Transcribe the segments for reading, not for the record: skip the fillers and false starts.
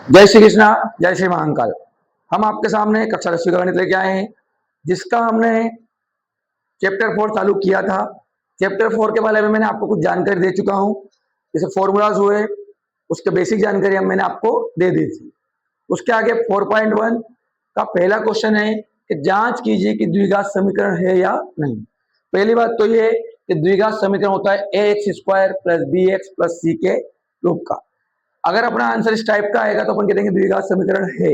जय श्री कृष्णा, जय श्री महाकाल। हम आपके सामने कक्षा 10वीं का गणित लेके आए हैं, जिसका हमने चैप्टर 4 चालू किया था। चैप्टर 4 के बारे में मैंने आपको कुछ जानकारी दे चुका हूं, जैसे फॉर्मूलाज हुए, उसके बेसिक जानकारी मैंने आपको दे दी थी। उसके आगे 4.1 का पहला क्वेश्चन है कि जांच कीजिए कि द्विघात समीकरण है या नहीं। पहली बात तो ये कि द्विघात समीकरण होता है ax² plus bx plus c के रूप का। अगर अपना आंसर इस टाइप का आएगा तो अपन कहेंगे द्विघात समीकरण है,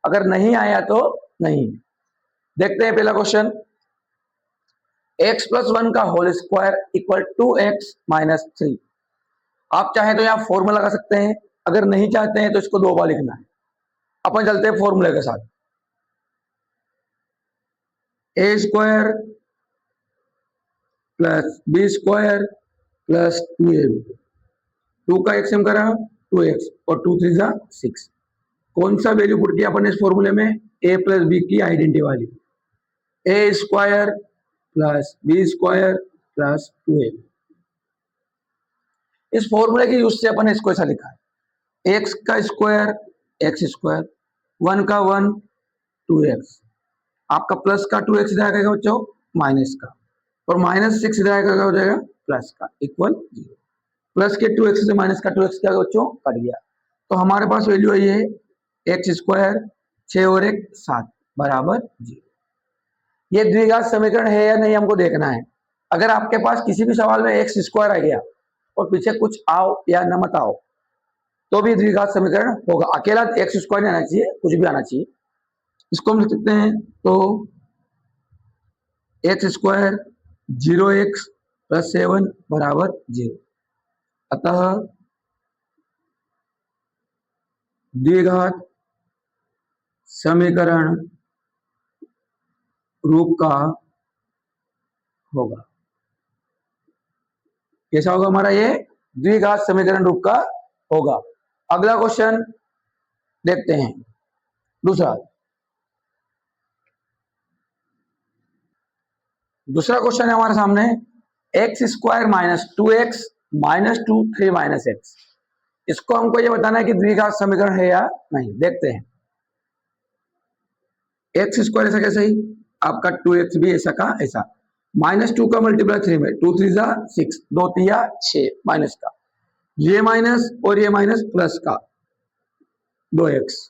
अगर नहीं आया तो नहीं। देखते हैं पहला क्वेश्चन, x+1 का whole square equal to x minus 3। आप चाहे तो यहाँ फॉर्मूला लगा सकते हैं, अगर नहीं चाहते हैं तो इसको दो बार लिखना है। अपन चलते हैं फॉर्मूले के साथ, a² plus b² plus 2ab। 2 का एक्सएम करा 2x और 2 3 जा 6। कौन सा वैल्यू पुट किया अपन इस फॉर्मूले में, a प्लस बी की आइडेंटिटी वाली, a² plus b² plus 2a। इस फॉर्मूले के यूज से अपन इसको ऐसा लिखा है, x का स्क्वायर x², 1 का 1 2x, आपका प्लस का 2x इधर आएगा बच्चों माइनस का, और माइनस 6 इधर आएगा हो जाएगा प्लस का, इक्वल 0। प्लस के 2x से माइनस का 2x क्या बच्चों कट गया, तो हमारे पास वैल्यू आई है x², 6 और 1 7 बराबर 0। ये द्विघात समीकरण है या नहीं हमको देखना है। अगर आपके पास किसी भी सवाल में x² आ गया और पीछे कुछ आओ या न मत आओ तो भी द्विघात समीकरण होगा, अकेला x² नहीं आना चाहिए, कुछ भी आना चाहिए। इसको हम लिख सकते हैं तो x² 0x प्लस 7 बराबर 0। अतः द्विघात समीकरण रूप का होगा। कैसा होगा हमारा, ये द्विघात समीकरण रूप का होगा। अगला क्वेश्चन देखते हैं, दूसरा क्वेश्चन है हमारे सामने, x² minus 2x minus 2 3 minus x। इसको हमको ये बताना है कि द्विघात समीकरण है या नहीं। देखते हैं, x² ऐसा कैसे ही, आपका 2x भी ऐसा का ऐसा, माइनस 2 का मल्टीप्लाई 3 में 2 3 जा 6, 2 3 6 माइनस का, ये माइनस और ये माइनस प्लस का 2x,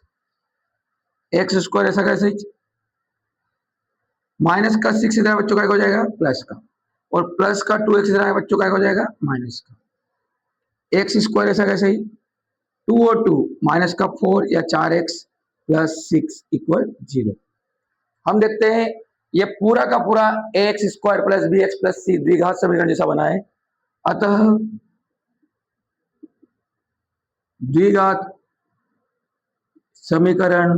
x² ऐसा कैसे, माइनस का 6 इधर बच्चों का हो जाएगा प्लस का, और प्लस का 2x इधर बच्चों का हो जाएगा माइनस का। x² ऐसा कैसे ही, 2 और 2 माइनस का 4 या 4x प्लस 6 इक्वल 0। हम देखते हैं ये पूरा का पूरा ax² plus bx plus c द्विघात समीकरण जैसा बना है। अतः द्विघात समीकरण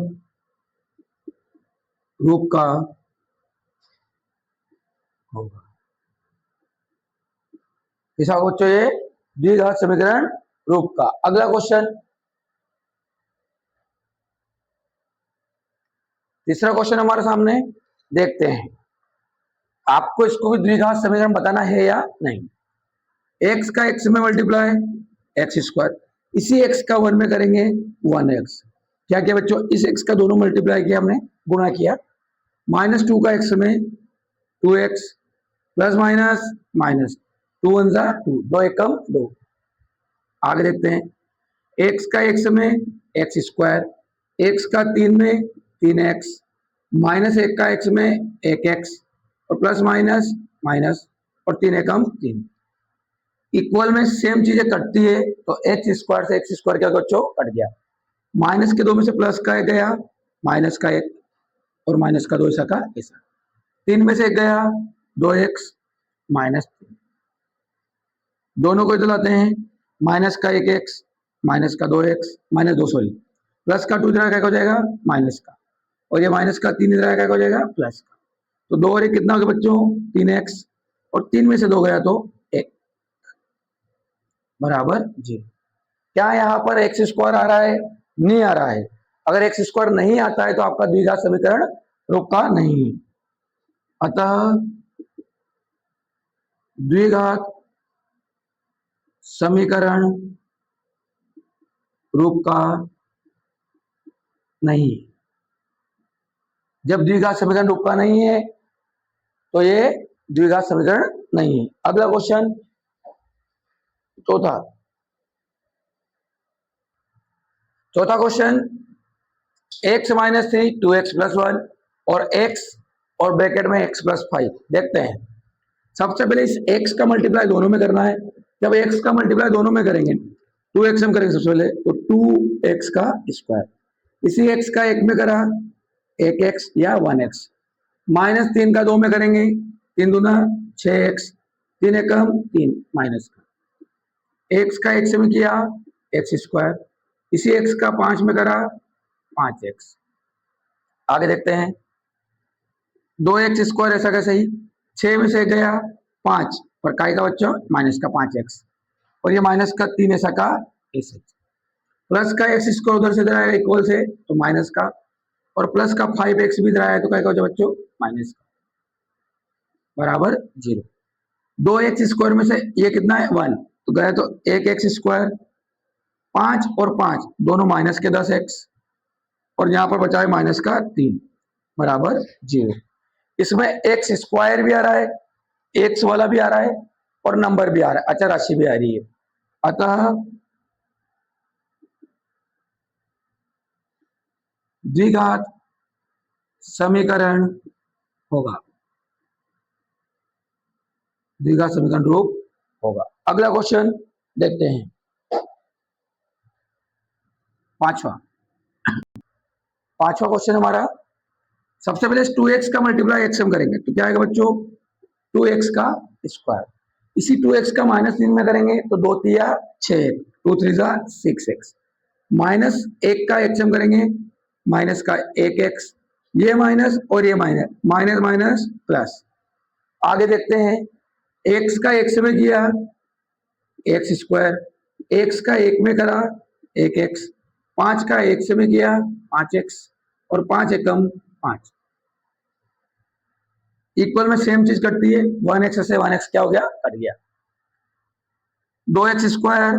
रूप का होगा। ऐसा बच्चों ये द्विघात समीकरण रूप का। अगला क्वेश्चन, तीसरा क्वेश्चन हमारे सामने, देखते हैं आपको इसको भी द्विघात समीकरण बताना है या नहीं। x का x में मल्टीप्लाई x², इसी x का 1 में करेंगे 1x। क्या किया बच्चों, इस x का दोनों मल्टीप्लाई किया हमने, गुणा किया, माइनस 2 का x में 2x प्लस माइनस माइनस 2 1 जा 2, 2 एकम 2। आगे देखते हैं, x का x में x², x का 3 में 3x, माइनस 1 का x में 1x, और प्लस माइनस माइनस, और 3 एकम 3। इक्वल में सेम चीजें कटती है तो x² से x² क्या बच्चों कट गया, माइनस के 2 में से प्लस का 1 गया, माइनस का 1 और माइनस का 2 ऐसा का ऐसा, 3 में से 1 गया 2x माइनस 3, दोनों को इधर लाते हैं, माइनस का 1x माइनस का 2x माइनस 2 सॉरी, प्लस का 2 इधर क्या हो जाएगा माइनस का, और ये माइनस का 3 इधर क्या हो जाएगा प्लस का, तो 2 और 1 कितना हो गया बच्चों 3x, और 3 में से 2 गया तो 1 बराबर 0। क्या यहाँ पर x² आ रहा है, नहीं आ रहा है। अगर x² नहीं आता है तो आपका द्विघात समीकरण रूप का नहीं है। अतः द्विघात समीकरण रूप का नहीं, जब द्विघात समीकरण रूप का नहीं है तो ये द्विघात समीकरण नहीं है। अगला क्वेश्चन चौथा question, x minus 3 2x plus 1 और x और ब्रैकेट में x प्लस 5। देखते हैं, सबसे पहले इस x का मल्टीप्लाई दोनों में करना है। जब x का मल्टीप्लाई दोनों में करेंगे 2x हम करेंगे सबसे पहले, तो 2x का स्क्वायर, इसी x का एक में करा 1x या 1x, माइनस 3 का 2 में करेंगे, 3 दूना 6x, 3 एकम 3 माइनस का, x का x में किया x स्क्वायर, इसी x का 5 में करा 5x। आगे देखते हैं, 2x स्क्वायर ऐसा कैसे ही, 6 में से गया 5 और काय का बच्चा माइनस का 5x, और ये माइनस का 3 ऐसा का ऐसे, प्लस का x स्क्वायर उधर से इधर आएगा इक्वल से तो माइनस का, और प्लस का 5x भी इधर आया तो काय का बच्चों माइनस का, बराबर 0। 2x स्क्वायर में से ये कितना है 1, तो गया तो 1x स्क्वायर, 5 और 5 दोनों माइनस के 10x, और यहाँ पर बचा है माइनस का 3 बराबर 0। इसमें x स्क्वायर भी आ रहा है, x वाला भी आ रहा है और नंबर भी आ रहा है, अचर राशि भी आ रही है, अतः द्विघात समीकरण होगा, द्विघात समीकरण रूप होगा। अगला क्वेश्चन देखते हैं, पांचवा क्वेश्चन हमारा, सबसे पहले 2x का मल्टीप्लाई x हम करेंगे तो क्या आएगा बच्चों 2x का स्क्वायर, इसी 2x का माइनस 3 में करेंगे तो 2 तिया 6, 2 3 जा 6x, माइनस 1 का x हम करेंगे माइनस का 1x, ये माइनस और ये माइनस, माइनस माइनस प्लस। आगे देखते हैं, x का x में किया x स्क्वायर, x का 1 में करा 1x, 5 का 1 में किया 5x, और 5 एकम 5, इक्वल में सेम चीज कटती है, 1x से 1x क्या हो गया कट गया, 2x स्क्वायर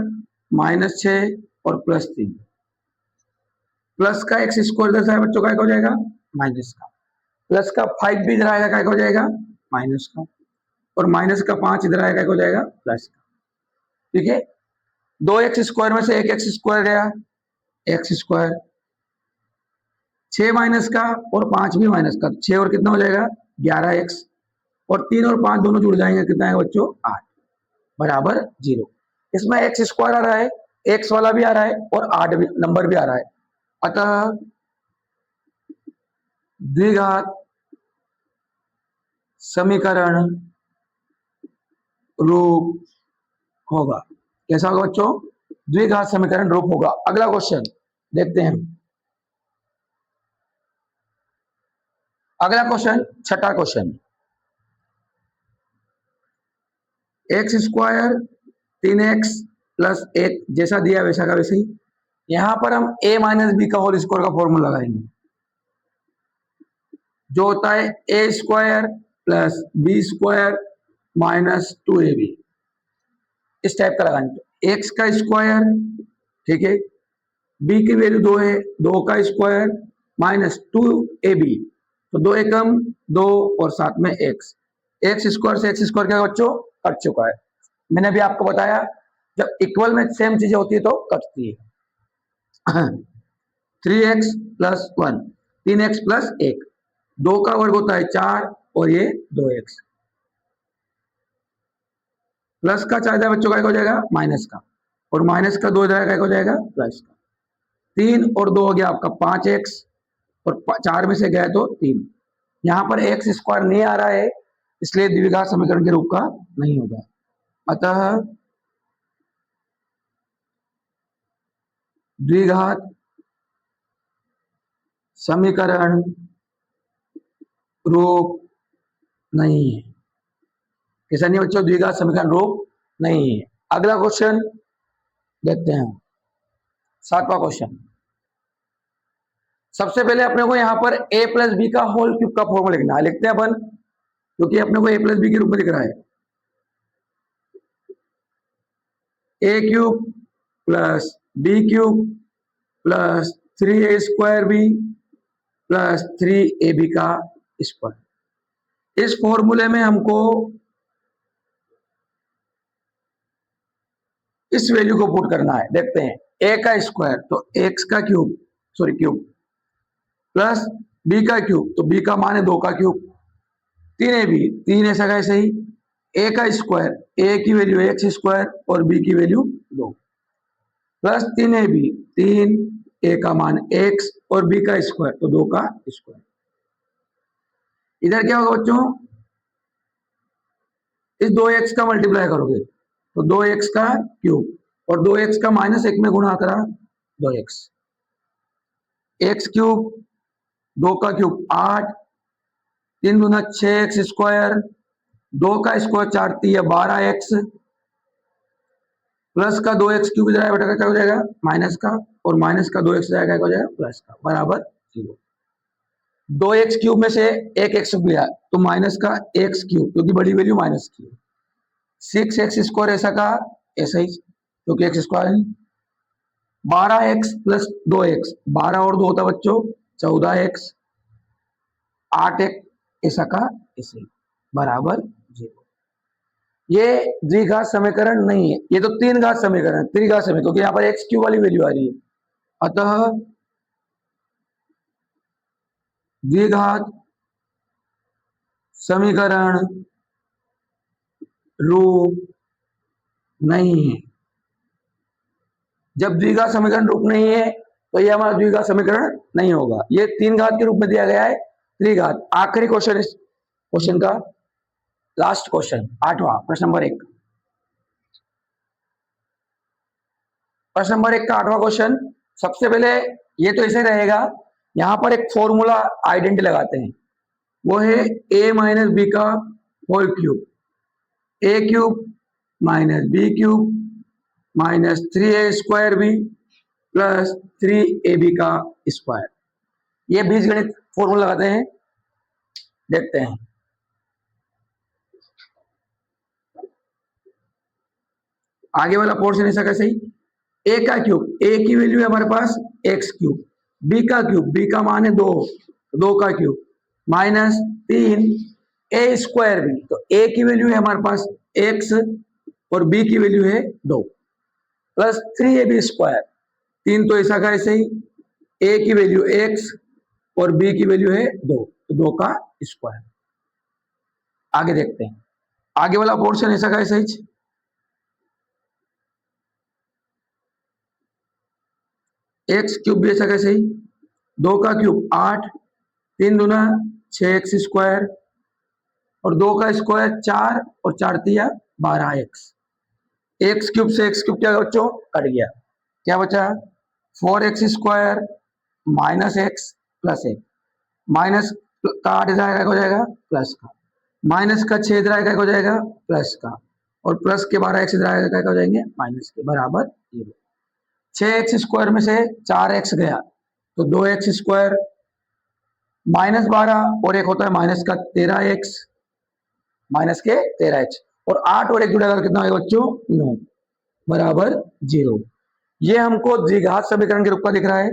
माइनस 6 और प्लस 3, प्लस का x स्क्वायर इधर से बच्चों का हो जाएगा माइनस का, प्लस का 5 भी इधर आएगा क्या हो जाएगा माइनस का, और माइनस का 5 इधर आएगा हो जाएगा प्लस का। ठीक है, 2x स्क्वायर में से 1x स्क्वायर गया x स्क्वायर, 6 माइनस का और 5 भी माइनस का, 6 और कितना हो जाएगा 11x, और 3 और 5 दोनों जुड़ जाएंगे, कितना है बच्चों 8 बराबर 0। इसमें x स्क्वायर आ रहा है, x वाला भी आ रहा है और 8 भी नंबर भी आ रहा है, अतः द्विघात समीकरण रूप होगा। कैसा होगा बच्चों, द्विघात समीकरण रूप होगा। अगला क्वेश्चन देखते हैं, अगला क्वेश्चन छठा question, x square 3x plus 1 जैसा दिया वैसा का वैसे ही, यहां पर हम a माइनस बी का होल स्क्वायर का फॉर्मूला लगाएंगे, जो होता है a square plus B square minus 2ab, इस टाइप का लगाएंगे। x का स्क्वायर, ठीक है, b की वैल्यू 2 है, 2 का स्क्वायर माइनस 2ab, तो 2 एकम 2 और साथ में x, x स्क्वायर से x स्क्वायर क्या बच्चों कट चुका है। मैंने भी आपको बताया जब इक्वल में सेम चीजें होती है तो कटती है। 3x प्लस 1, 3x प्लस 1, 2 का वर्ग होता है 4 और ये 2x, प्लस का 4 बच्चों का हो जाएगा माइनस का, और माइनस का 2 इधर हो जाएगा प्लस का, 3 और 2 हो गया आपका 5x, और 4 में से गया तो 3, यहाँ पर x स्क्वायर नहीं आ रहा है इसलिए द्विघात समीकरण के रूप का नहीं होगा, अतः द्विघात समीकरण रूप नहीं है। कैसा नहीं बच्चों, द्विघात समीकरण रूप नहीं है। अगला क्वेश्चन देखते हैं, सातवां क्वेश्चन। सबसे पहले अपने को यहाँ पर a प्लस बी का होल क्यूब का फॉर्मूला लिखना है, लिखते हैं अपन, क्योंकि अपने को a प्लस बी के रूप में लिख रहा है, a cube plus B cube plus 3a² B plus 3ab का स्क्वायर। इस फॉर्मूले में हमको इस वैल्यू को पुट करना है। देखते हैं, a का स्क्वायर तो x का cube, sorry cube, plus b का क्यूब तो b का मान है 2 का क्यूब, 3ab, 3 ऐसा का ऐसे ही, a का स्क्वायर, a की वैल्यू x² और b की वैल्यू 2, प्लस 3ab, 3, a का मान x और b का स्क्वायर तो 2 का स्क्वायर। इधर क्या होगा बच्चों, इस 2x का मल्टीप्लाई करोगे तो 2x का क्यूब और 2x का माइनस 1 में गुणा करा 2x, x क्यूब, 2 का क्यूब 8, 3 दूना 6x², 2 का स्क्वायर 4 3 12x, प्लस का 2x क्यूब इधर आया बेटा क्या हो जाएगा माइनस का, और माइनस का 2x जाएगा क्या हो जाएगा प्लस का, बराबर 0। 2x क्यूब में से एक x गया तो माइनस का x क्यूब, क्योंकि बड़ी वैल्यू माइनस की है, 6x² ऐसा का ऐसा ही, क्योंकि x² है, 12x प्लस 2x, 12 और 2 होता बच्चों 14x, 8x ऐसा का ऐसे ही, बराबर 0। ये द्विघात समीकरण नहीं है, ये तो तीन घात समीकरण, त्रिघात समीकरण, क्योंकि यहाँ पर एक्स क्यूब वाली वैल्यू आ रही है। अतः द्विघात समीकरण रूप नहीं है। जब द्विघात समीकरण रूप नहीं है तो ये हमारा द्विघात समीकरण नहीं होगा। ये तीन घात के रूप में दिया गया है, त्रिघात। आखिरी क्वेश्चन, इस क्वेश्चन का लास्ट क्वेश्चन, 8वां प्रश्न नंबर 1। प्रश्न नंबर 1 का 8वां क्वेश्चन। सबसे पहले ये तो ऐसे रहेगा, यहां पर एक फॉर्मूला आइडेंटिटी लगाते हैं, वो है a माइनस बी का whole cube, a cube minus B cube minus 3a² B plus 3ab का स्क्वायर। ये बीजगणित फॉर्मूला लगाते हैं, देखते हैं। आगे वाला पोर्शन ऐसा कैसे ही, a का क्यूब, a की वैल्यू है हमारे पास x क्यूब, b का क्यूब, b का मान है 2, 2 का क्यूब माइनस 3 a² b, तो a की वैल्यू है हमारे पास x और b की वैल्यू है 2 प्लस 3ab², 3 तो ऐसा का ऐसे ही, a की वैल्यू x और b की वैल्यू है 2, तो 2 का स्क्वायर। आगे देखते हैं, आगे वाला पोर्शन ऐसा का ऐसा ही, एक्स क्यूब भी ऐसा कैसे ही, 2 का क्यूब 8, 3 दूना 6x² और 2 का स्क्वायर 4 और 4 तिया 12x। एक्स क्यूब से एक्स क्यूब क्या बच्चों कट गया, क्या बचा 4x² माइनस x प्लस एक, माइनस का 8 इधर हो जाएगा प्लस का, माइनस का 6 इधर हो जाएगा प्लस का, और प्लस के 12x इधर हो जाएंगे माइनस के, बराबर 0। 6x² में से 4x गया तो 2x² माइनस 12 और एक होता है माइनस का 13x, माइनस के 13x, और 8 और 1 जुड़ेगा तो कितना होगा बच्चों 9, बराबर 0। ये हमको द्विघात समीकरण के रूप का दिख रहा है।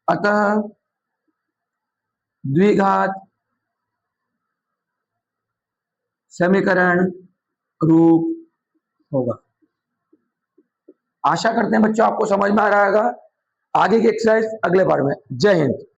अतः द्विघात समीकरण रूप होगा। आशा करते हैं बच्चों आपको समझ में आ रहा होगा। आगे की एक्सरसाइज अगले बार में। जय हिंद।